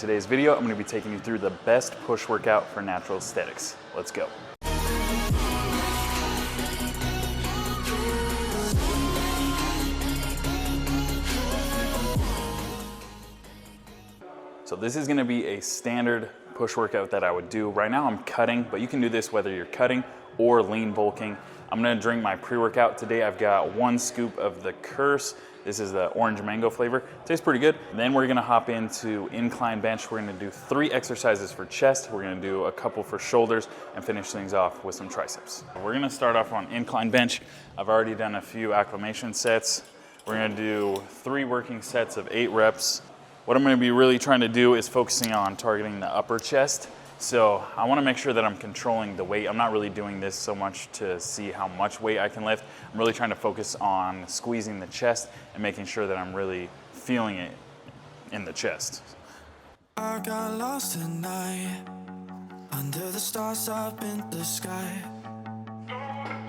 today's video, I'm going to be taking you through the best push workout for natural aesthetics. Let's go. So this is going to be a standard push workout that I would do. Right now I'm cutting, but you can do this whether you're cutting or lean bulking. I'm going to drink my pre-workout today. I've got 1 scoop of the Curse. This is the orange mango flavor. Tastes pretty good. Then we're going to hop into incline bench. We're going to do 3 exercises for chest. We're going to do a couple for shoulders and finish things off with some triceps. We're going to start off on incline bench. I've already done a few acclimation sets. We're going to do 3 working sets of 8 reps. What I'm going to be really trying to do is focusing on targeting the upper chest. So I want to make sure that I'm controlling the weight. I'm not really doing this so much to see how much weight I can lift. I'm really trying to focus on squeezing the chest and making sure that I'm really feeling it in the chest. I got lost at night, under the stars up in the sky.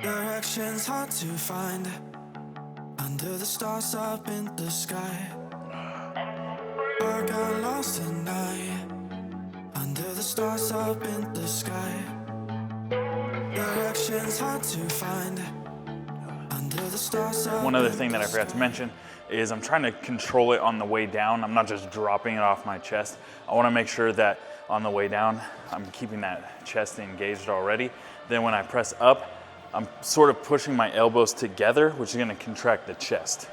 Directions hard to find, under the stars up in the sky. I got lost at night, under the stars up in the sky. Directions hard to find, under the stars up. One other thing that I forgot to mention is I'm trying to control it on the way down. I'm not just dropping it off my chest. I want to make sure that on the way down, I'm keeping that chest engaged already. Then when I press up, I'm sort of pushing my elbows together, which is going to contract the chest.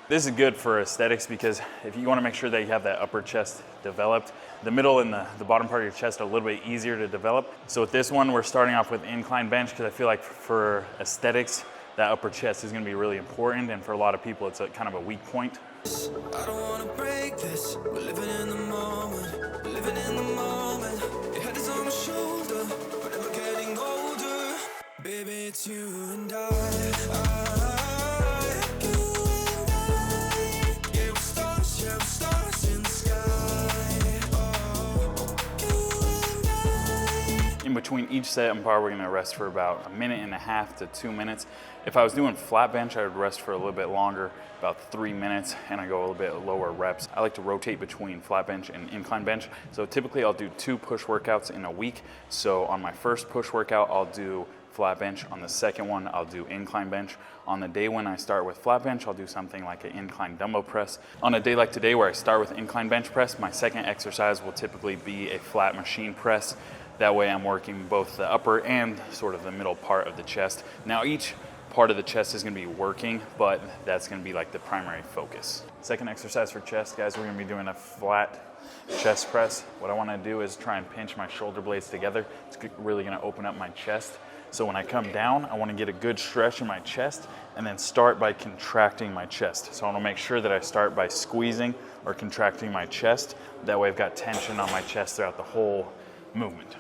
This is good for aesthetics because if you want to make sure that you have that upper chest developed, the middle and the bottom part of your chest are a little bit easier to develop. So with this one, we're starting off with incline bench because I feel like for aesthetics, that upper chest is going to be really important, and for a lot of people, it's kind of a weak point. I don't want to break this. We're living in the moment. We're living in the moment. Your head is on my shoulder, but I'm getting older. Baby, it's you and I. In between each set and bar, we're going to rest for about 1.5 minutes to 2 minutes. If I was doing flat bench, I would rest for a little bit longer, about 3 minutes, and I go a little bit lower reps. I like to rotate between flat bench and incline bench. So typically I'll do 2 push workouts in a week. So on my first push workout, I'll do flat bench. On the second one, I'll do incline bench. On the day when I start with flat bench, I'll do something like an incline dumbbell press. On a day like today where I start with incline bench press, my second exercise will typically be a flat machine press. That way I'm working both the upper and sort of the middle part of the chest. Now each part of the chest is going to be working, but that's going to be like the primary focus. Second exercise for chest, guys, we're going to be doing a flat chest press. What I want to do is try and pinch my shoulder blades together. It's really going to open up my chest. So when I come down, I want to get a good stretch in my chest and then start by contracting my chest. So I want to make sure that I start by squeezing or contracting my chest. That way I've got tension on my chest throughout the whole movement.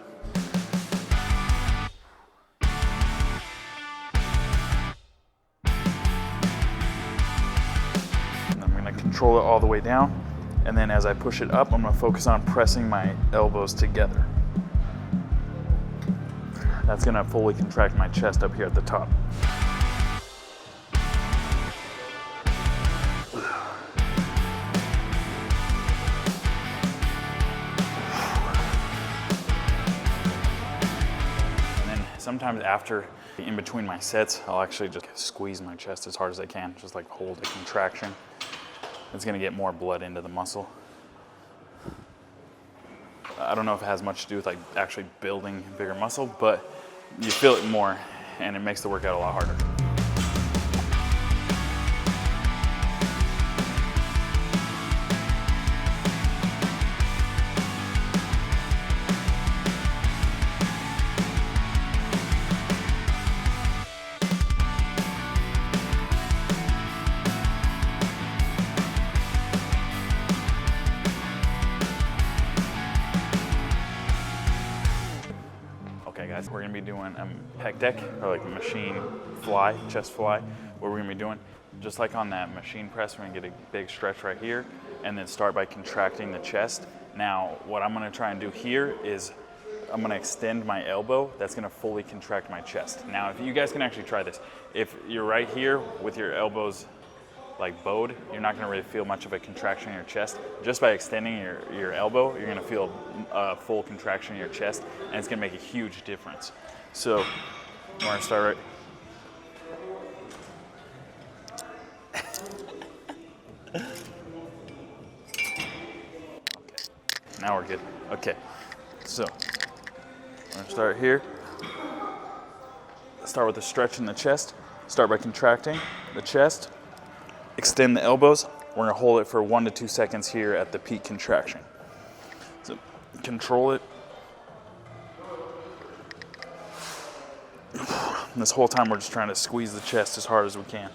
Control it all the way down, and then as I push it up, I'm going to focus on pressing my elbows together. That's going to fully contract my chest up here at the top. And then sometimes after, in between my sets, I'll actually just squeeze my chest as hard as I can, just like hold a contraction. It's going to get more blood into the muscle. I don't know if it has much to do with like actually building bigger muscle, but you feel it more and it makes the workout a lot harder. Okay guys, we're gonna be doing a pec deck, or like a machine fly, chest fly. What we're gonna be doing, just like on that machine press, we're gonna get a big stretch right here and then start by contracting the chest. Now, what I'm gonna try and do here is I'm gonna extend my elbow. That's gonna fully contract my chest. Now, if you guys can actually try this, if you're right here with your elbows like bowed, you're not going to really feel much of a contraction in your chest. Just by extending your elbow, you're going to feel a full contraction in your chest, and it's going to make a huge difference. So we're going to start right. Okay, now we're good. Okay, so we're going to start here. Start with a stretch in the chest. Start by contracting the chest. Extend the elbows. We're going to hold it for 1 to 2 seconds here at the peak contraction. So control it. And this whole time we're just trying to squeeze the chest as hard as we can.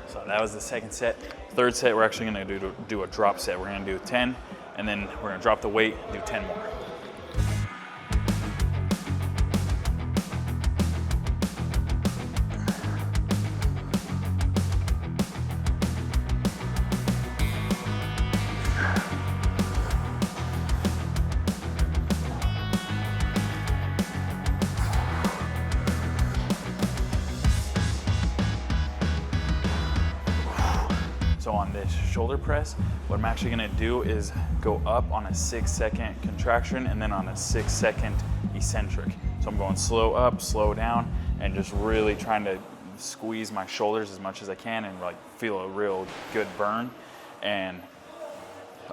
So that was the second set. Third set, we're actually going to do a drop set. We're going to do 10, and then we're going to drop the weight, do 10 more. So on this shoulder press, what I'm actually gonna do is go up on a 6-second contraction and then on a 6-second eccentric. So I'm going slow up, slow down, and just really trying to squeeze my shoulders as much as I can and like feel a real good burn. And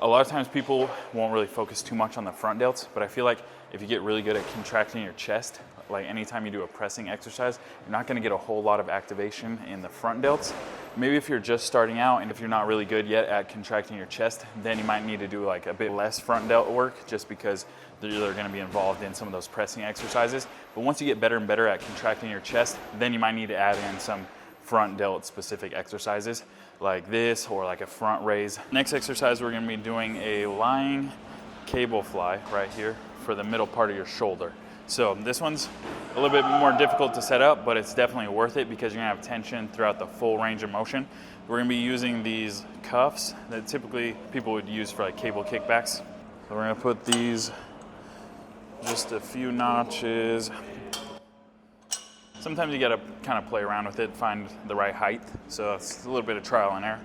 a lot of times people won't really focus too much on the front delts, but I feel like if you get really good at contracting your chest, like anytime you do a pressing exercise, you're not gonna get a whole lot of activation in the front delts. Maybe if you're just starting out and if you're not really good yet at contracting your chest, then you might need to do like a bit less front delt work just because they're gonna be involved in some of those pressing exercises. But once you get better and better at contracting your chest, then you might need to add in some front delt specific exercises like this or like a front raise. Next exercise, we're gonna be doing a lying cable fly right here for the middle part of your shoulder. So this one's a little bit more difficult to set up, but it's definitely worth it because you're gonna have tension throughout the full range of motion. We're gonna be using these cuffs that typically people would use for like cable kickbacks. So we're gonna put these just a few notches. Sometimes you gotta kind of play around with it, find the right height. So it's a little bit of trial and error.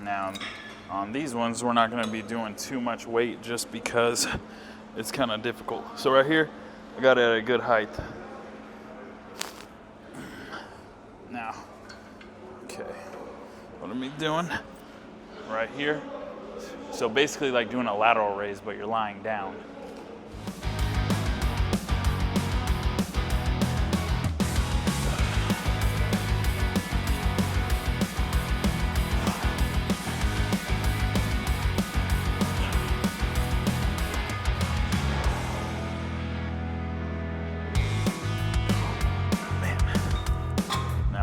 Now, on these ones, we're not going to be doing too much weight just because it's kind of difficult. So right here, I got it at a good height. Now, okay, what am I doing? Right here. So basically like doing a lateral raise, but you're lying down.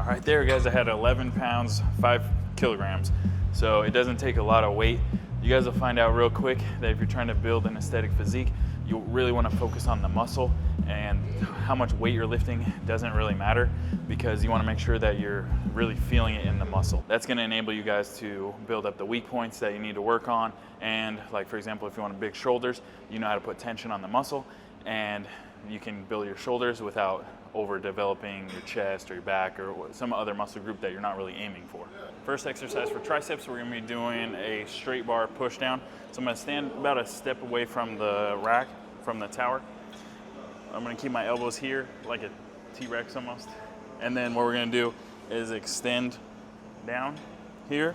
Right there, guys, I had 11 pounds, 5 kilograms. So it doesn't take a lot of weight. You guys will find out real quick that if you're trying to build an aesthetic physique, you really want to focus on the muscle, and how much weight you're lifting doesn't really matter because you want to make sure that you're really feeling it in the muscle. That's going to enable you guys to build up the weak points that you need to work on. And like, for example, if you want big shoulders, you know how to put tension on the muscle, and you can build your shoulders without overdeveloping your chest or your back or some other muscle group that you're not really aiming for. First exercise for triceps, we're going to be doing a straight bar push down. So I'm going to stand about a step away from the rack, from the tower. I'm going to keep my elbows here like a T-Rex almost. And then what we're going to do is extend down here.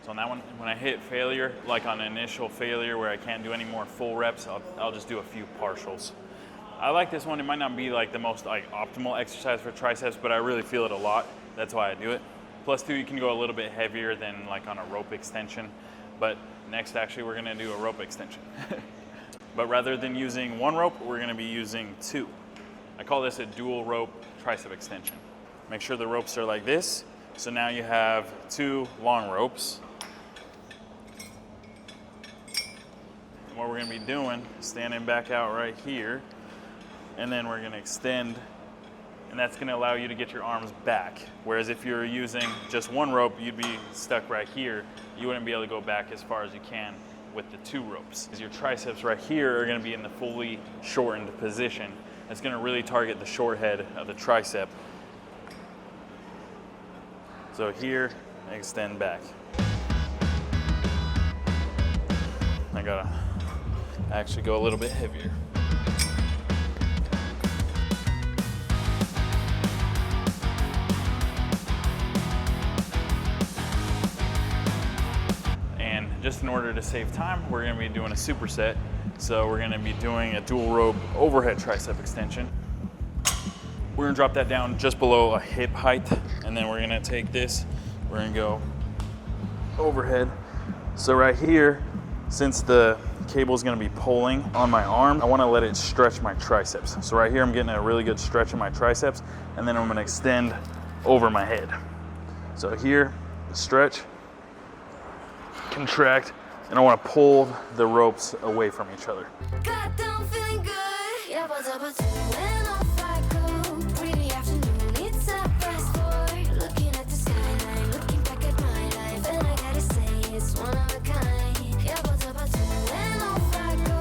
On that one, when I hit failure, like on initial failure where I can't do any more full reps, I'll just do a few partials. I like this one. It might not be like the most like optimal exercise for triceps, but I really feel it a lot. That's why I do it. Plus two, you can go a little bit heavier than like on a rope extension. But next, actually, we're gonna do a rope extension. But rather than using one rope, we're gonna be using two. I call this a dual rope tricep extension. Make sure the ropes are like this. So now you have two long ropes. And what we're gonna be doing, standing back out right here, and then we're gonna extend, and that's gonna allow you to get your arms back. Whereas if you're using just one rope, you'd be stuck right here. You wouldn't be able to go back as far as you can with the two ropes. Your triceps right here are gonna be in the fully shortened position. That's gonna really target the short head of the tricep. So here, extend back. I gotta actually go a little bit heavier. And just in order to save time, we're gonna be doing a superset. So we're gonna be doing a dual rope overhead tricep extension. We're gonna drop that down just below a hip height, and then we're gonna take this, we're gonna go overhead. So right here, since the cable is gonna be pulling on my arm, I wanna let it stretch my triceps. So right here, I'm getting a really good stretch in my triceps, and then I'm gonna extend over my head. So here, stretch, contract, and I wanna pull the ropes away from each other. Goddamn feeling good. Yeah, what's up, what's up? When off I go, pretty afternoon, it's a fast forward. Looking at the skyline, looking back at my life, and I gotta say it's one of a kind. Yeah, what's up, what's up? When off I go,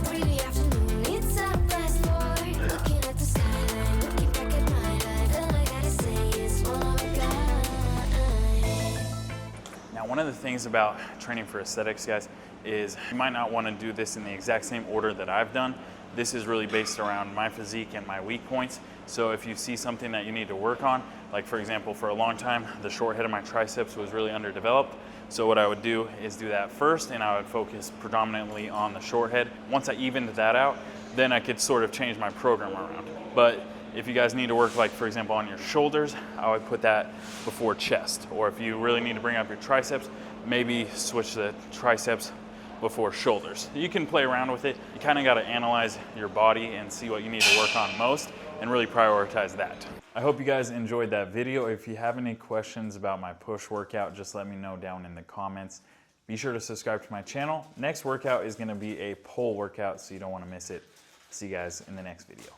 pretty afternoon, it's a fast forward. Looking at the skyline, looking back at my life, and I gotta say it's one of a kind. Now, one of the things about training for aesthetics, guys, is you might not want to do this in the exact same order that I've done. This is really based around my physique and my weak points. So if you see something that you need to work on, like for example, for a long time, the short head of my triceps was really underdeveloped. So what I would do is do that first, and I would focus predominantly on the short head. Once I evened that out, then I could sort of change my program around. But if you guys need to work, like for example, on your shoulders, I would put that before chest. Or if you really need to bring up your triceps, maybe switch the triceps before shoulders. You can play around with it. You kind of got to analyze your body and see what you need to work on most and really prioritize that. I hope you guys enjoyed that video. If you have any questions about my push workout, just let me know down in the comments. Be sure to subscribe to my channel. Next workout is going to be a pull workout, so you don't want to miss it. See you guys in the next video.